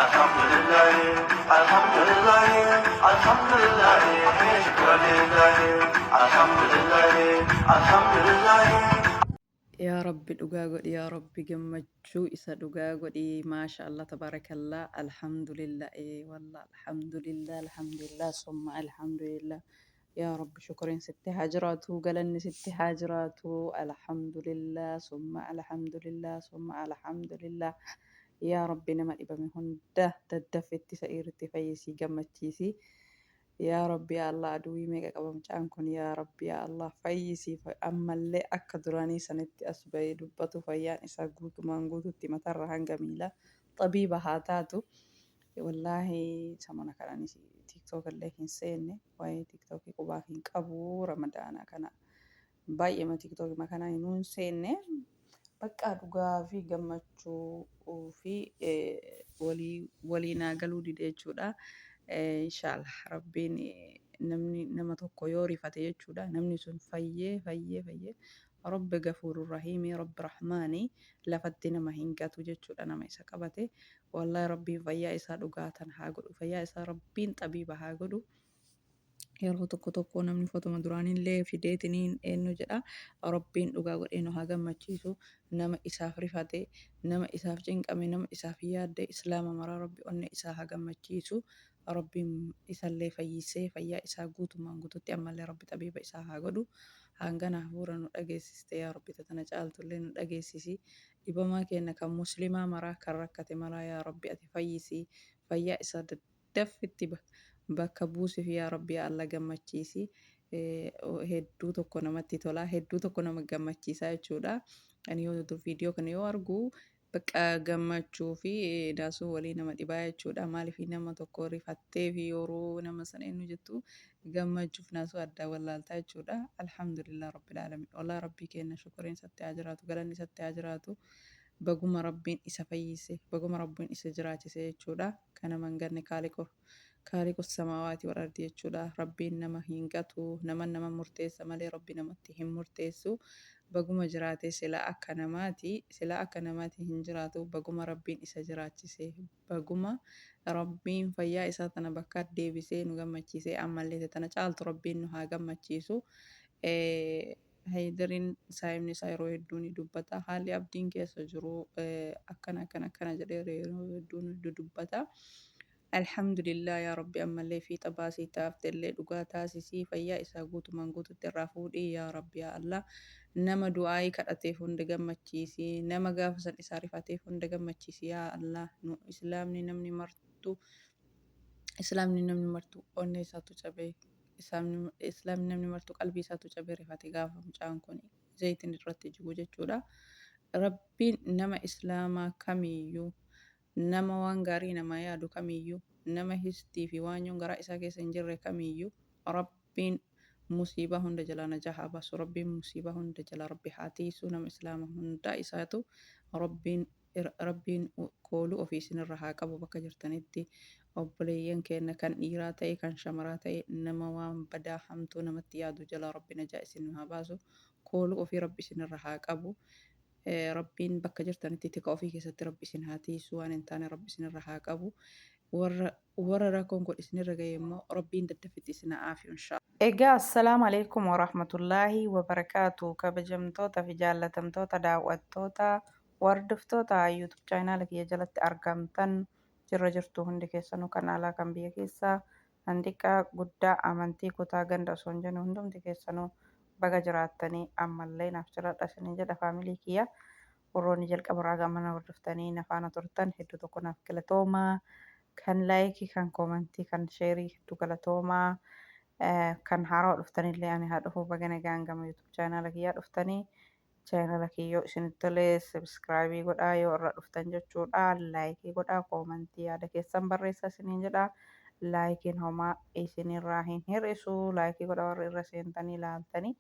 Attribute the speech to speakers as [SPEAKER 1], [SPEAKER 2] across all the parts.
[SPEAKER 1] الحمد لله الحمد لله شكرا لله الحمد لله الحمد لله. يا رب dhugaa godhi yaa rabbi gammachuu isa dhugaa godhi maasha Allah tabarakallah alhamdulillah wallah alhamdulillah summa alhamdulillah yaa rabbi shukriin sitti haa jiraatu galanni sitti haa jiraatu alhamdulillah summa alhamdulillah yaa rabbi nama dhibame hunda daddafetti isa irratti fayyisii gammachiisi. Yaa Rabbi yaa Allah aduwwii meeqa qaba mucaan kun yaa Rabbi yaa Allah fayyisii ammallee akka duraanii sanitti as bahee dubbatu fayyaan isaa guutumaan guututti matarra hanga miila xabiiba haa taatu. Wallaahi samana kanaanis tiktook illee hin seenne waa'ee tiktookii qubaa hin qabu ramadaana kana baay'eema tiktookii makanaa hin seenne bakka dhugaa fi gammachuu fi walii naa galuu dide jechuudha. Inshallah rabbiin namni nama tokko yoo rifate jechuudha namni sun fayyee rabbi gafuurur rahiimii rabbi rahmaanii lafatti nama hin gatu jechuudha nama isa qabate wallahi rabbiin fayyaa isaa dhugaatan haa godhu fayyaa isaa rabbiin xabiiba haa godhu. Yeroo tokko namni fotoma duraanillee fideetiniin eenyu jedha rabbiin dhugaa godhee nu haa gammachiisu nama isaaf rifate nama isaaf cinqame nama isaaf yaadde islaama maraa rabbi onne isaa haa gammachiisu rabbiin isallee fayyisee fayyaa isaa guutumaan guututti ammallee rabbi xabiiba isaa haa godhu hangana hafuura nu dhageessiste yaa rabbi tana caaltullee nu dhageessisi dhibamaa keenya kan muslimaa maraa kan rakkate maraa yaa rabbi ati fayyisi fayyaa isaa daddaffitti bakka buusiif yaa rabbi yaa Allah gammachiisi. Hedduu tokko namatti tola hedduu tokko nama gammachiisaa jechuudha. Ani yoo viidiyoo kana yoo argu bakka gammachuu fi daasuu walii nama dhibaa jechuudha. Maaliif nama tokko rifattee fi yeroo nama sana eenyu jettu gammachuuf naasuu addaa wallaaltaa jechuudha. Alhamdulillah rabbil alamin. Walaa rabbii keenya shukuriin satti haa jiraatu galanni satti haa jiraatu. Baguma rabbiin isa fayyise baguma rabbiin isa jiraachise jechuudha. Kana manganne kaaliqus samaawaati wal ardi jechuudha. Rabbiin nama hin gatu nama murteessa malee rabbi namatti hin murteessu. Baguma jiraate sila akka namaati hin jiraatu baguma rabbiin isa jiraachise baguma rabbiin fayyaa isaa tana bakka deebisee nu gammachiisee ammallee tana caaltu rabbiin nu haa gammachiisu. Haydariin saayimni isaa yeroo hedduu ni dubbata haalli abdiin keessa jiru akkana jedhee yeroo hedduu ni dubbata. Alhamdulillah yaa rabbi ammallee fiixa baasii taaftellee dhugaa taasisii fayyaa isaa guutumaan guututti irraa fuudhii yaa rabbi yaa Allah nama du'aayii kadhateef hunda gammachiisi nama gaafa san isaa rifateef hunda gammachiisi yaa Allah nu islaamni namni martu onnee isaatu cabee islaamni namni martu qalbii isaatu cabee rifate gaafa mucaan kun zayitiin irratti jigu jechuudha. Rabbiin nama islaamaa kamiyyuu nama waan gaarii nama yaadu kamiyyuu nama histii fi waan garaa isaa keessa hin jirre kamiyyuu rabbiin musiibaa hunda jalaa najaa haa baasu rabbiin musiibaa hunda jalaa rabbi haa tiisu nama islaama hundaa isaatu rabbiin kooluu ofii isinirra haa qabu bakka jirtanitti obboleeyyan keenya kan dhiiraa ta'e kan shamaraa ta'e nama waan badaa hamtuu namatti yaadu jalaa rabbi najaa isin haa baasu kooluu ofii rabbi isinirra haa qabu. Rabbiin bakka jirtanitti tika ofii keessatti rabbi isin haa tiisu waan hin taane rabbi isinirra haa qabu warra rakkoon kun isinirra ga'e immoo rabbiin daddafitti isin haa aafiyu inshaa Allah. Egaa assalaamu alaikum warahmatullaahi wabarakaatu kabajamtoota fi jaallatamtoota daawwattoota wardiftoota yuutub chaanaala kiyya jalatti argamtan jirtu hundi keessanuu kan alaa kan biyya keessaa handiqaa guddaa amantii kutaa ganda osoo hin jennu hundumti keessanuu baga jiraattanii ammallee naaf jiraadha isiniin jedha faamilii kiyya warroonni jalqaba irraa gamana hordoftanii nafaana turtan hedduu tokko naaf galatoomaa kan laayikii kan koomentii kan sheerii hedduu galatoomaa kan haaraa dhuftanillee ani haa dhufu baga nagaan gama yuutub chaanaala kiyyaa dhuftanii chaanaala kiyyoo isinitti tolee sabskraayibii godhaa yoo irra dhuftan jechuudha laayikii godhaa koomentii yaada keessan barreessa isiniin jedha. Laayikiin homaa isinirraa hin hir'isu laayikii godhaa warri irra seentanii ilaaltanii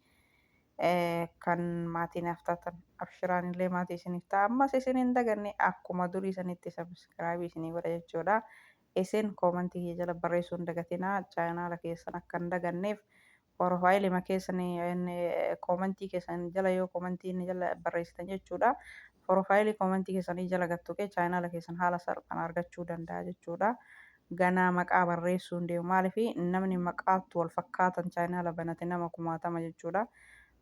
[SPEAKER 1] kan maatiin haftaatan abshiraan illee maatii isiniif ta'a ammas isin hin daganne akkuma durii sanitti sabskraayibii isinii godha jechuudha. Isin koomentii jala barreessuu hin dagatinaa chaanaala keessan akka hin daganneef Profaayilii keessanii koomentii keessan jala yoo koomentii inni jala barreessitan jechuudha. Profaayilii koomentii keessanii jala gattuqee chaayinaala keessan haala salphaan argachuu danda'a jechuudha. Ganaa maqaa barreessuu hin deemu. Maaliif namni maqaatti wal fakkaatan chaayinaala banate nama 10,000 jechuudha.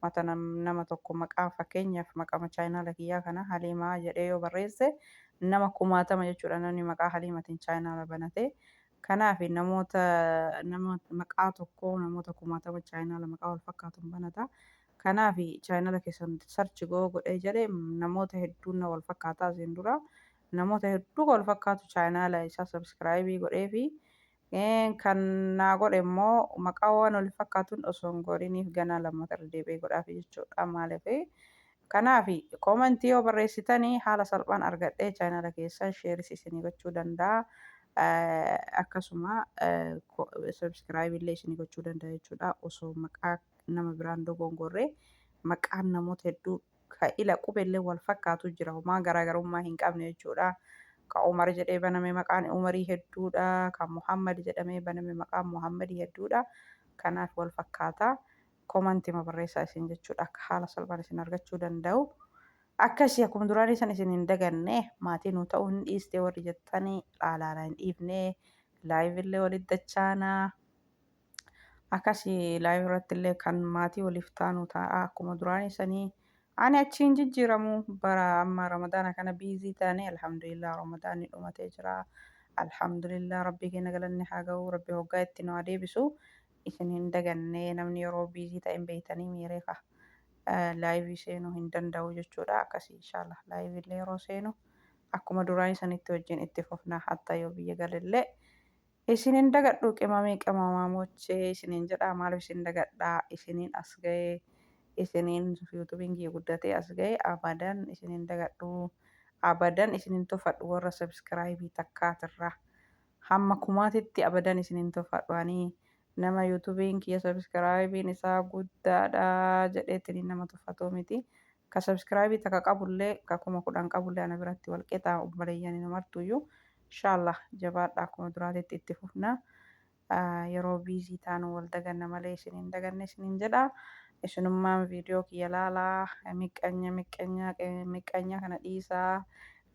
[SPEAKER 1] Mata nama tokko maqaa fakkeenyaaf maqama chaayinaala kiyyaa kana Haliimaa jedhee yoo barreesse nama 10,000 jechuudha namni maqaa Haliimaatiin chaayinaala banate. Kanaaf nama maqaa tokko namoota 10,000 chaayinaala maqaa wal fakkaatuun banata. Kanaaf chaayinaala keessan sarchi godhee jedhee namoota hedduun wal fakkaataa isin dura. Namoota hedduu wal fakkaatu chaayinaala isaa sabskiraayibii godhee fi kan naa godhe immoo maqaa waan wal fakkaatuun osoo hin godhiniif ganaa lammata irra deebi'ee godhaaf jechuudha. Maaliif kanaaf koomentii yoo barreessitanii haala salphaan argadhee chaayinaala keessan sheeris isinii gochuu danda'a. Akkasuma sabskiraayibii illee isinii gochuu danda'a jechuudha. Osoo maqaa nama biraan dogongorree maqaan namoota hedduu ila qubeellee wal fakkaatu jira. Homaa garaagarummaa hin qabne jechuudha. Kan Umar jedhee baname maqaan Umarii hedduudha. Kan Muhammad jedhamee baname maqaan Muhammadii hedduudha. Kanaaf wal fakkaata. Koomentii barreessaa isin jechuudha. Akka haala salphaan isin argachuu danda'u. Akkasii akkuma duraanii san isin hin daganne maatii nu ta'uu hin dhiiste warri jettanii dhaalaalaa hin dhiifne laayivillee walitti dachaanaa. Akkasii laayivii irratti illee kan maatii waliif taanu ta'a akkuma duraanii sanii. Ani achiin jijjiiramu bara amma ramadaana kana biizii taane alhamdulillah ramadaanni dhumatee jira. Alhamdulillah rabbii keenya galanni haa ga'u rabbi hoggaa itti nu deebisu isin hin daganne namni yeroo biizii ta'een beeytanii miireefa laayivii seenuu hin danda'u jechuudha. Akkasii inshallah laayivii illee yeroo seenu akkuma duraanii sanitti wajjin itti fufna hatta yoo biyya galillee isinin dagadhu qimamee qimamaa mochee isinin jedha maaliif isin dagadhaa isiniin as ga'ee. Isiniin yuutuubiin kiyya guddatee as ga'e abadan isinin dagadhu abadan isinin tufadhu warra sabskiraayibii takkaatirra hamma kumaatitti abadan isinin tufadhu ani nama yuutuubiin kiyya sabskiraayibiin isaa guddaadha jedheetiin nama tuffatuu miti. Ka sabskiraayibii takka qabullee ka 10,000 qabullee ana biratti wal qixaa obboleeyyan namartuyyuu inshallah jabaadha akkuma duraatitti itti fufna. Yeroo biizii taanu wal daganna malee isinin daganne isinin jedha. Isinummaan viidiyoo kiyya laalaa miqqanya kana dhiisaa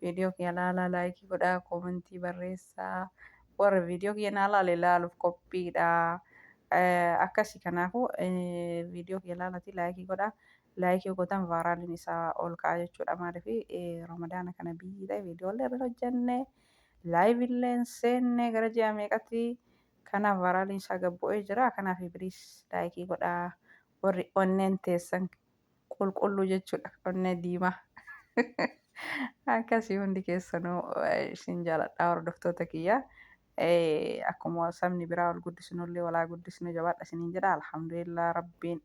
[SPEAKER 1] viidiyoo kiyya laalaa laayikii godhaa koomentii barreessaa warra viidiyoo kiyya naa laale laaluuf qophiidha. Akkasii kanaafuu viidiyoo kiyya laalaatii laayikii godhaa laayikii godhan vaaraaliin isaa ol ka'a jechuudha. Maaliif ramadaana kana biizii ta'e viidiyoolee irra hojjenne laayivillee hin seenne gara ji'a meeqatti kanaaf vaaraaliin isaa gabbu'ee jira. Kanaaf biriis laayikii godhaa. Warri onneen teessan qulqulluu jechuudha. Onnee diimaa. Akkasii hundi keessanuu isin jaaladhaa hordoftoota kiyya. Akkuma sabni biraa wal guddisinullee walaa guddisnu jabaadha isiniin jedha. Alhamdulillah rabbiin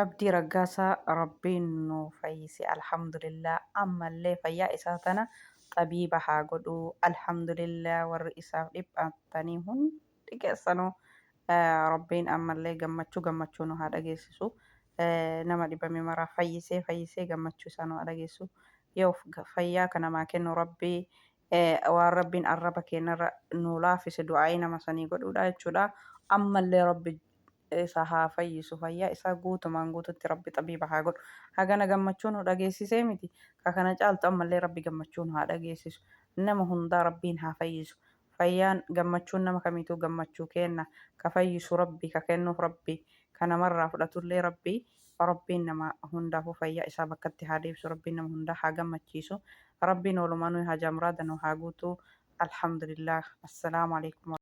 [SPEAKER 1] abdii raggaasaa rabbiin nu fayyise. Alhamdulillah ammallee fayyaa isaa tana xabiiba haa godhu. Alhamdulillah warri isaaf dhiphatanii hundi keessanuu. Rabbiin ammallee gammachuu nu haa dhageessisu. Nama dhibame maraa fayyisee gammachuu isaa nu haa dhageessisu. Yoo fayyaa kana namaa kennu rabbii waan rabbiin arraba keenyarra nu laaffise du'aayii nama sanii godhuudha jechuudha. Ammallee rabbi isa haa fayyisu fayyaa isaa guutumaan guututti rabbi xabiiba haa godhu. Hagana gammachuu nu dhageessisee miti. Ka kana caaltu ammallee rabbi gammachuu nu haa dhageessisu. Nama hundaa rabbiin haa fayyisu. Fayyaan gammachuun nama kamiituu gammachuu kenna. Ka fayyisu rabbi ka kennuuf rabbi ka namarraa fudhatullee rabbi rabbiin nama hundaafuu fayyaa isaa bakkatti haa deebisu rabbiin nama hundaa haa gammachiisu rabbiin oolumaa nuyi haa jaamuraadha nu haa guutu alhamdulillah assalaamu alaikum.